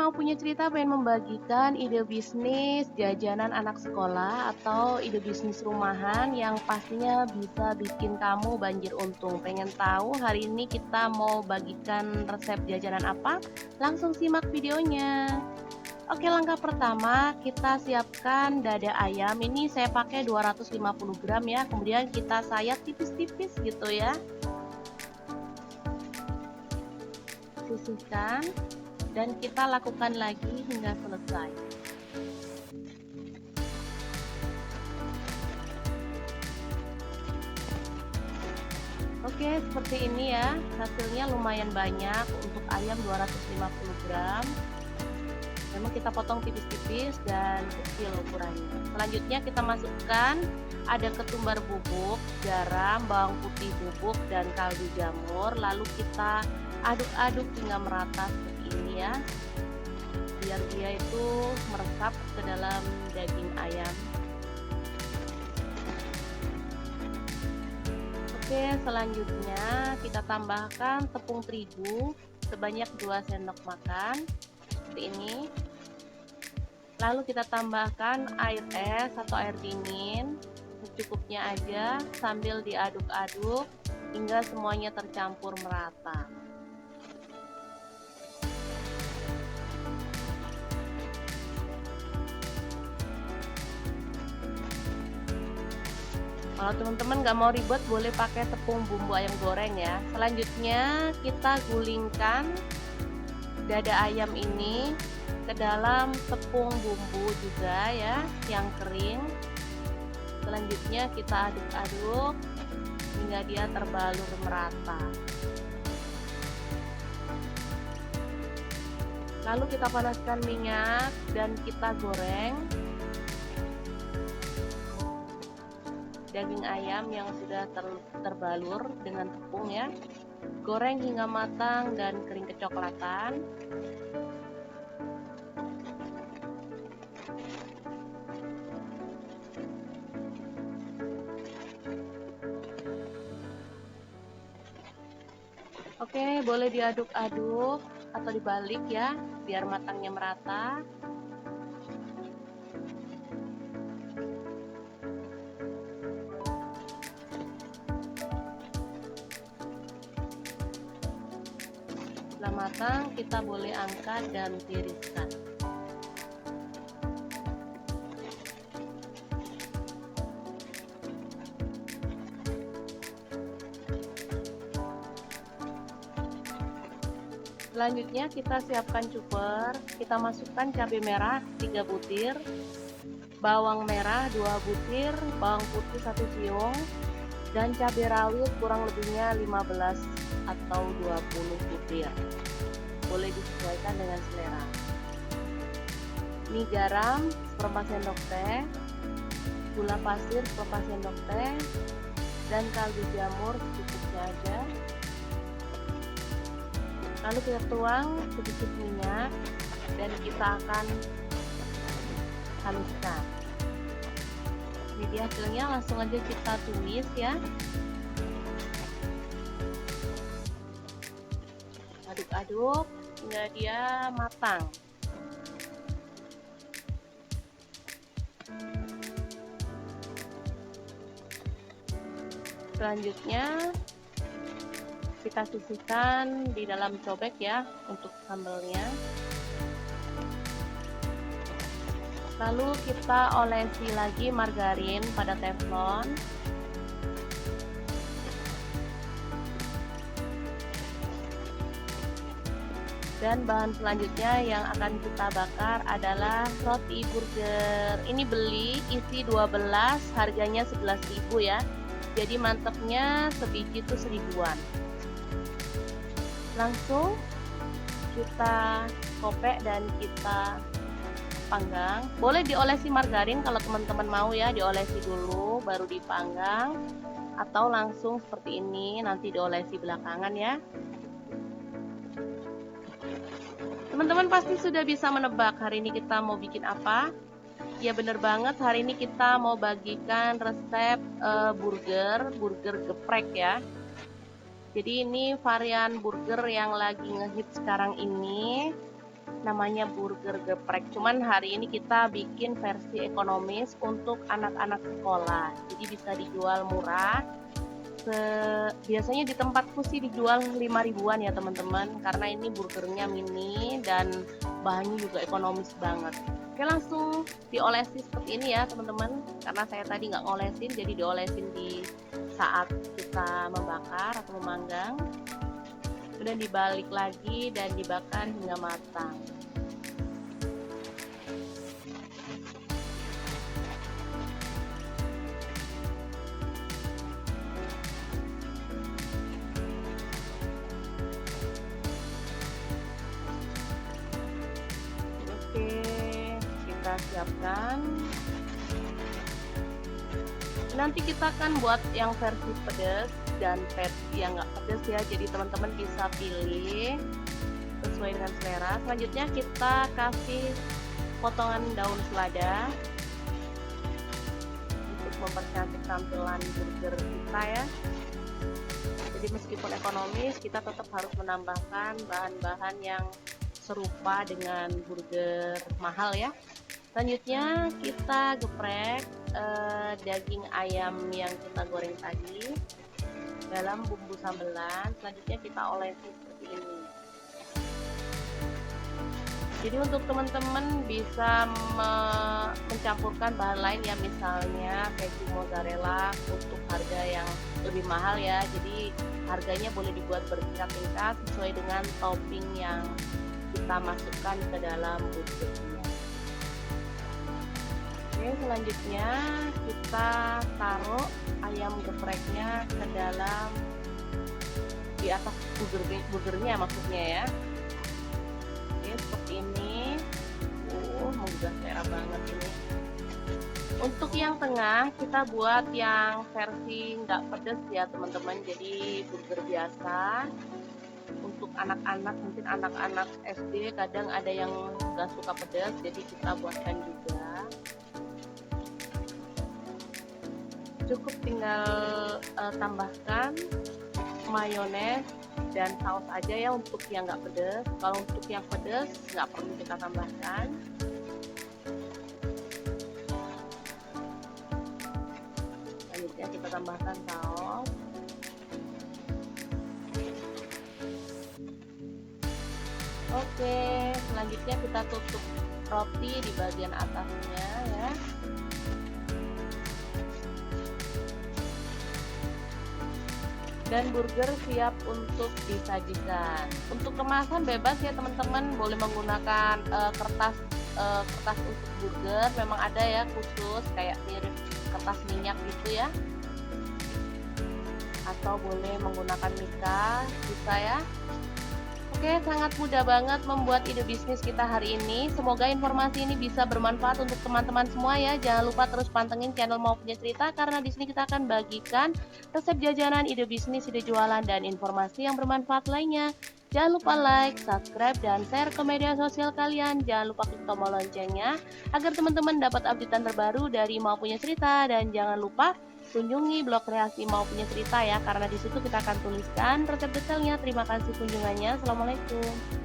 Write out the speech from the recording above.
mau punya cerita pengen membagikan ide bisnis jajanan anak sekolah atau ide bisnis rumahan yang pastinya bisa bikin kamu banjir untung? Pengen tahu hari ini kita mau bagikan resep jajanan apa? Langsung simak videonya. Oke, langkah pertama kita siapkan dada ayam. Ini saya pakai 250 gram ya. Kemudian kita sayat tipis-tipis gitu ya. Sisihkan dan kita lakukan lagi hingga selesai. Oke, seperti ini ya. Hasilnya lumayan banyak untuk ayam 250 gram. Memang kita potong tipis-tipis dan kecil ukurannya. Selanjutnya kita masukkan ada ketumbar bubuk, garam, bawang putih bubuk, dan kaldu jamur. Lalu kita aduk-aduk hingga merata seperti ini ya. Biar dia itu meresap ke dalam daging ayam. Oke, selanjutnya kita tambahkan tepung terigu sebanyak 2 sendok makan seperti ini. Lalu kita tambahkan air es atau air dingin secukupnya aja sambil diaduk-aduk hingga semuanya tercampur merata. Kalau teman-teman nggak mau ribet, boleh pakai tepung bumbu ayam goreng ya. Selanjutnya kita gulingkan dada ayam ini ke dalam tepung bumbu juga ya, yang kering. Selanjutnya kita aduk-aduk hingga dia terbalur merata. Lalu kita panaskan minyak dan kita goreng daging ayam yang sudah terbalur dengan tepung ya. Goreng hingga matang dan kering kecoklatan. Oke, boleh diaduk-aduk atau dibalik ya, biar matangnya merata. Setelah matang, kita boleh angkat dan tiriskan. Selanjutnya kita siapkan chopper. Kita masukkan cabai merah 3 butir, bawang merah 2 butir, bawang putih 1 siung, dan cabai rawit kurang lebihnya 15 atau 20 butir. Boleh disesuaikan dengan selera. Ini garam seperempat sendok teh, gula pasir seperempat sendok teh, dan kaldu jamur secukupnya aja. Lalu kita tuang sedikit minyak dan kita akan haluskan. Ini dia hasilnya, langsung aja kita tumis ya. Aduk-aduk hingga dia matang. Selanjutnya kita sisihkan di dalam cobek ya untuk sambelnya. Lalu kita olesi lagi margarin pada teflon. Dan bahan selanjutnya yang akan kita bakar adalah roti burger. Ini beli isi 12, harganya 11.000 ya. Jadi mantepnya sebiji itu 1000-an. Langsung kita kopek dan kita panggang. Boleh diolesi margarin kalau teman-teman mau ya, diolesi dulu baru dipanggang, atau langsung seperti ini nanti diolesi belakangan ya. Teman-teman pasti sudah bisa menebak hari ini kita mau bikin apa. Ya bener banget, hari ini kita mau bagikan resep burger geprek ya. Jadi ini varian burger yang lagi ngehits sekarang ini. namanya burger geprek. Cuman hari ini kita bikin versi ekonomis untuk anak-anak sekolah. Jadi bisa dijual murah. Biasanya di tempatku sih dijual 5 ribuan ya teman-teman, karena ini burgernya mini dan bahannya juga ekonomis banget. Oke, langsung diolesi seperti ini ya teman-teman, karena saya tadi nggak ngolesin, jadi diolesin di saat kita membakar atau memanggang. Kemudian dibalik lagi dan dibakar hingga matang. Oke, kita siapkan. Nanti kita akan buat yang versi pedas dan versi yang nggak pedas ya, jadi teman-teman bisa pilih sesuai dengan selera. Selanjutnya kita kasih potongan daun selada untuk mempercantik tampilan burger kita ya. Jadi meskipun ekonomis, kita tetap harus menambahkan bahan-bahan yang serupa dengan burger mahal ya. Selanjutnya kita geprek daging ayam yang kita goreng tadi dalam bumbu sambelan. Selanjutnya kita olesi seperti ini. Jadi untuk teman-teman bisa mencampurkan bahan lain ya, misalnya keju mozzarella untuk harga yang lebih mahal ya. Jadi harganya boleh dibuat bertingkat-tingkat sesuai dengan topping yang kita masukkan ke dalam burgernya. Oke, selanjutnya kita taruh ayam gepreknya ke dalam di atas burgernya maksudnya ya. Oke, seperti ini. Menggugah selera banget ini. Untuk yang tengah kita buat yang versi nggak pedas ya teman-teman, jadi burger biasa. Untuk anak-anak, mungkin anak-anak SD kadang ada yang nggak suka pedas, jadi kita buatkan juga. Cukup tinggal tambahkan mayones dan saus aja ya untuk yang nggak pedas. Kalau untuk yang pedas nggak perlu kita tambahkan. Selanjutnya kita tambahkan saus. Oke, selanjutnya kita tutup roti di bagian atasnya ya. Dan burger siap untuk disajikan. Untuk kemasan bebas ya teman-teman, boleh menggunakan kertas untuk burger, memang ada ya khusus kayak mirip kertas minyak gitu ya. Atau boleh menggunakan mika, bisa ya. Oke, sangat mudah banget membuat ide bisnis kita hari ini. Semoga informasi ini bisa bermanfaat untuk teman-teman semua ya. Jangan lupa terus pantengin channel Mau Punya Cerita, karena di sini kita akan bagikan resep jajanan, ide bisnis, ide jualan, dan informasi yang bermanfaat lainnya. Jangan lupa like, subscribe, dan share ke media sosial kalian. Jangan lupa klik tombol loncengnya agar teman-teman dapat updatean terbaru dari Mau Punya Cerita. Dan jangan lupa kunjungi blog kreasi Mau Punya Cerita ya, karena di situ kita akan tuliskan resep detailnya. Terima kasih kunjungannya. Assalamualaikum.